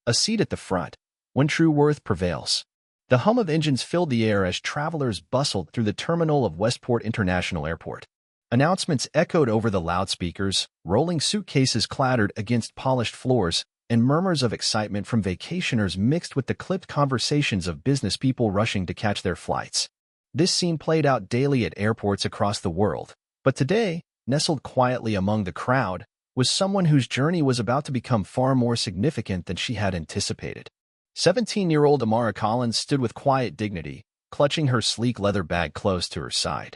A seat at the front, when true worth prevails. The hum of engines filled the air as travelers bustled through the terminal of Westport International Airport. Announcements echoed over the loudspeakers, rolling suitcases clattered against polished floors, and murmurs of excitement from vacationers mixed with the clipped conversations of business people rushing to catch their flights. This scene played out daily at airports across the world, but today, nestled quietly among the crowd, was someone whose journey was about to become far more significant than she had anticipated. 17-year-old Amara Collins stood with quiet dignity, clutching her sleek leather bag close to her side.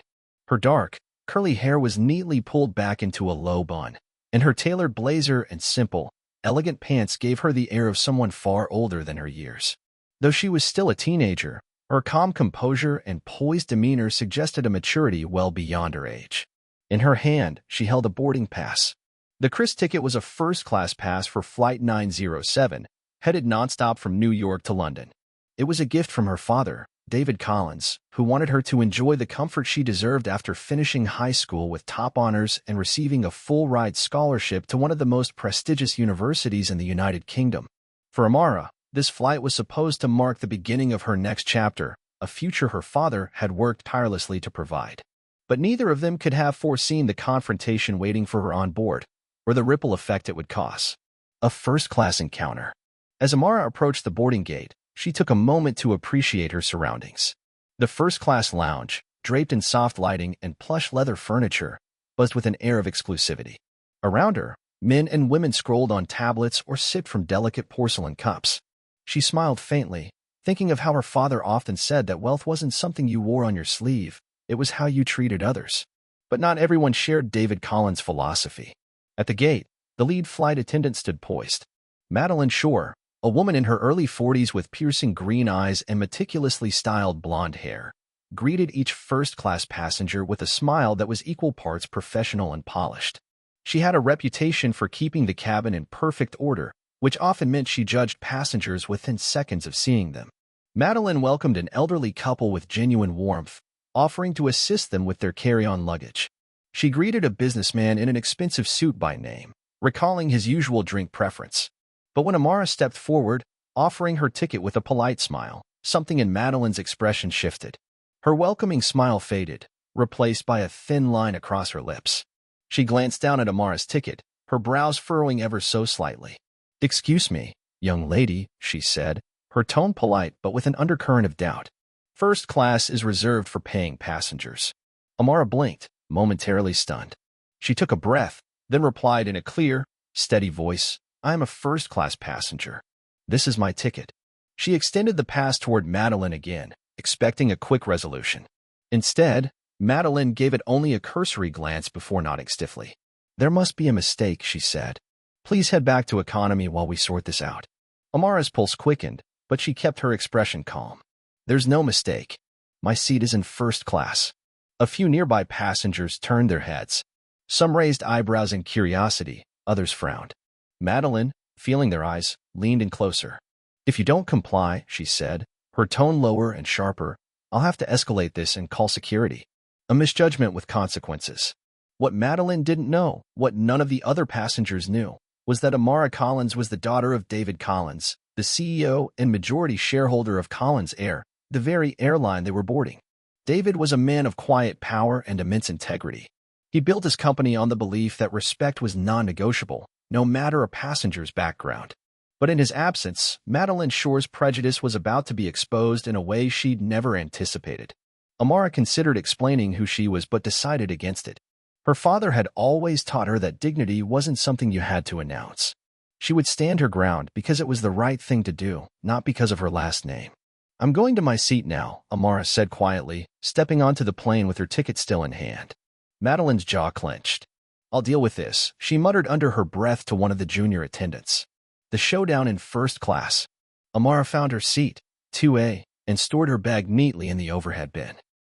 Her dark, curly hair was neatly pulled back into a low bun, and her tailored blazer and simple, elegant pants gave her the air of someone far older than her years. Though she was still a teenager, her calm composure and poised demeanor suggested a maturity well beyond her age. In her hand, she held a boarding pass. The Chris ticket was a first-class pass for Flight 907, headed nonstop from New York to London. It was a gift from her father, David Collins, who wanted her to enjoy the comfort she deserved after finishing high school with top honors and receiving a full-ride scholarship to one of the most prestigious universities in the United Kingdom. For Amara, this flight was supposed to mark the beginning of her next chapter, a future her father had worked tirelessly to provide. But neither of them could have foreseen the confrontation waiting for her on board, or the ripple effect it would cause. A first-class encounter. As Amara approached the boarding gate, she took a moment to appreciate her surroundings. The first-class lounge, draped in soft lighting and plush leather furniture, buzzed with an air of exclusivity. Around her, men and women scrolled on tablets or sipped from delicate porcelain cups. She smiled faintly, thinking of how her father often said that wealth wasn't something you wore on your sleeve, it was how you treated others. But not everyone shared David Collins' philosophy. At the gate, the lead flight attendant stood poised. Madeline Shore, a woman in her early 40s with piercing green eyes and meticulously styled blonde hair, greeted each first-class passenger with a smile that was equal parts professional and polished. She had a reputation for keeping the cabin in perfect order, which often meant she judged passengers within seconds of seeing them. Madeline welcomed an elderly couple with genuine warmth, offering to assist them with their carry-on luggage. She greeted a businessman in an expensive suit by name, recalling his usual drink preference. But when Amara stepped forward, offering her ticket with a polite smile, something in Madeline's expression shifted. Her welcoming smile faded, replaced by a thin line across her lips. She glanced down at Amara's ticket, her brows furrowing ever so slightly. "Excuse me, young lady," she said, her tone polite but with an undercurrent of doubt. "First class is reserved for paying passengers." Amara blinked, momentarily stunned. She took a breath, then replied in a clear, steady voice, "I am a first-class passenger. This is my ticket." She extended the pass toward Madeline again, expecting a quick resolution. Instead, Madeline gave it only a cursory glance before nodding stiffly. "There must be a mistake," she said. "Please head back to economy while we sort this out." Amara's pulse quickened, but she kept her expression calm. "There's no mistake. My seat is in first class." A few nearby passengers turned their heads. Some raised eyebrows in curiosity, others frowned. Madeline, feeling their eyes, leaned in closer. "If you don't comply," she said, her tone lower and sharper, "I'll have to escalate this and call security. A misjudgment with consequences." What Madeline didn't know, what none of the other passengers knew, was that Amara Collins was the daughter of David Collins, the CEO and majority shareholder of Collins Air, the very airline they were boarding. David was a man of quiet power and immense integrity. He built his company on the belief that respect was non-negotiable, no matter a passenger's background. But in his absence, Madeline Shore's prejudice was about to be exposed in a way she'd never anticipated. Amara considered explaining who she was but decided against it. Her father had always taught her that dignity wasn't something you had to announce. She would stand her ground because it was the right thing to do, not because of her last name. "I'm going to my seat now," Amara said quietly, stepping onto the plane with her ticket still in hand. Madeline's jaw clenched. "I'll deal with this," she muttered under her breath to one of the junior attendants. The showdown in first class. Amara found her seat, 2A, and stored her bag neatly in the overhead bin.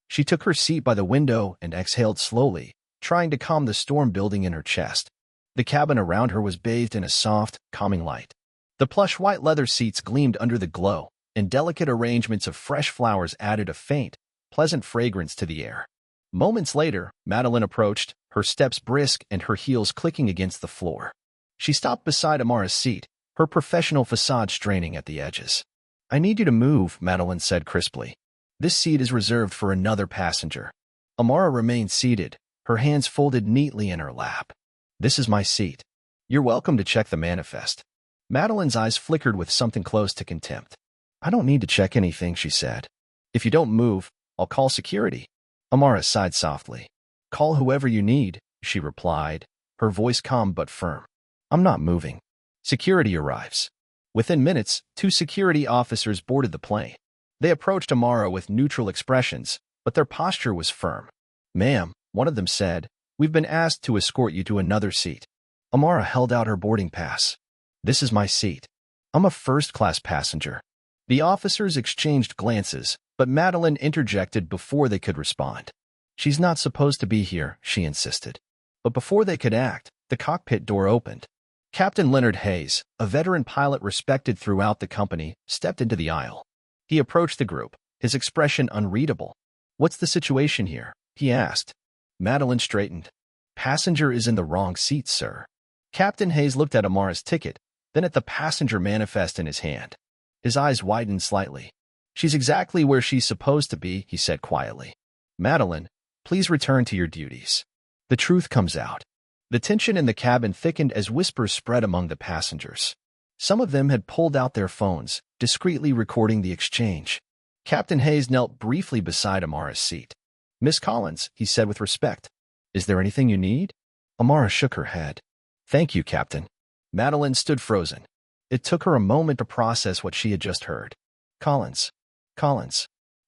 She took her seat by the window and exhaled slowly, trying to calm the storm building in her chest. The cabin around her was bathed in a soft, calming light. The plush white leather seats gleamed under the glow, and delicate arrangements of fresh flowers added a faint, pleasant fragrance to the air. Moments later, Madeline approached, her steps brisk and her heels clicking against the floor. She stopped beside Amara's seat, her professional facade straining at the edges. "I need you to move," Madeline said crisply. "This seat is reserved for another passenger." Amara remained seated, her hands folded neatly in her lap. "This is my seat. You're welcome to check the manifest." Madeline's eyes flickered with something close to contempt. "I don't need to check anything," she said. "If you don't move, I'll call security." Amara sighed softly. "Call whoever you need," she replied, her voice calm but firm. "I'm not moving." Security arrives. Within minutes, 2 security officers boarded the plane. They approached Amara with neutral expressions, but their posture was firm. "Ma'am," one of them said, "we've been asked to escort you to another seat." Amara held out her boarding pass. "This is my seat. I'm a first-class passenger." The officers exchanged glances, but Madeline interjected before they could respond. "She's not supposed to be here," she insisted. But before they could act, the cockpit door opened. Captain Leonard Hayes, a veteran pilot respected throughout the company, stepped into the aisle. He approached the group, his expression unreadable. "What's the situation here?" he asked. Madeline straightened. "Passenger is in the wrong seat, sir." Captain Hayes looked at Amara's ticket, then at the passenger manifest in his hand. His eyes widened slightly. "She's exactly where she's supposed to be," he said quietly. "Madeline, please return to your duties." The truth comes out. The tension in the cabin thickened as whispers spread among the passengers. Some of them had pulled out their phones, discreetly recording the exchange. Captain Hayes knelt briefly beside Amara's seat. "Miss Collins," he said with respect, "is there anything you need?" Amara shook her head. "Thank you, Captain." Madeline stood frozen. It took her a moment to process what she had just heard. Collins.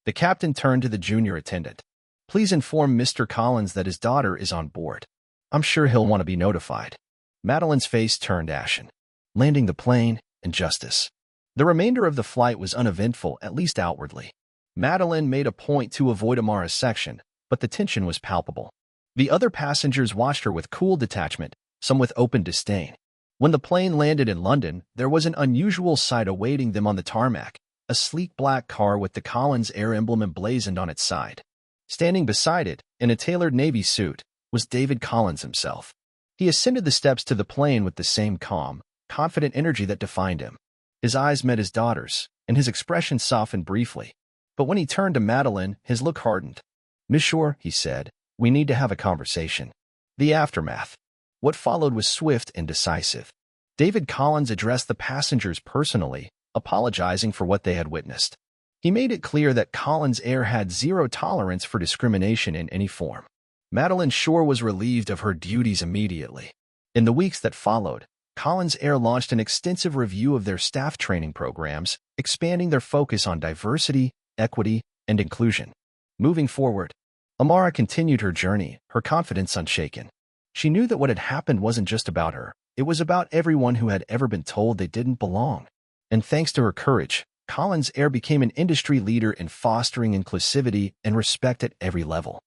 The captain turned to the junior attendant. "Please inform Mr. Collins that his daughter is on board. I'm sure he'll want to be notified." Madeline's face turned ashen. Landing the plane and justice. The remainder of the flight was uneventful, at least outwardly. Madeline made a point to avoid Amara's section, but the tension was palpable. The other passengers watched her with cool detachment, some with open disdain. When the plane landed in London, there was an unusual sight awaiting them on the tarmac, a sleek black car with the Collins Air emblem emblazoned on its side. Standing beside it, in a tailored navy suit, was David Collins himself. He ascended the steps to the plane with the same calm, confident energy that defined him. His eyes met his daughter's, and his expression softened briefly. But when he turned to Madeline, his look hardened. "Miss Shore," he said, "we need to have a conversation." The aftermath. What followed was swift and decisive. David Collins addressed the passengers personally, apologizing for what they had witnessed. He made it clear that Collins Air had zero tolerance for discrimination in any form. Madeline Shore was relieved of her duties immediately. In the weeks that followed, Collins Air launched an extensive review of their staff training programs, expanding their focus on diversity, equity, and inclusion. Moving forward, Amara continued her journey, her confidence unshaken. She knew that what had happened wasn't just about her. It was about everyone who had ever been told they didn't belong. And thanks to her courage, Collins Air became an industry leader in fostering inclusivity and respect at every level.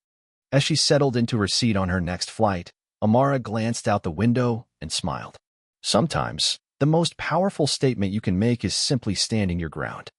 As she settled into her seat on her next flight, Amara glanced out the window and smiled. Sometimes, the most powerful statement you can make is simply standing your ground.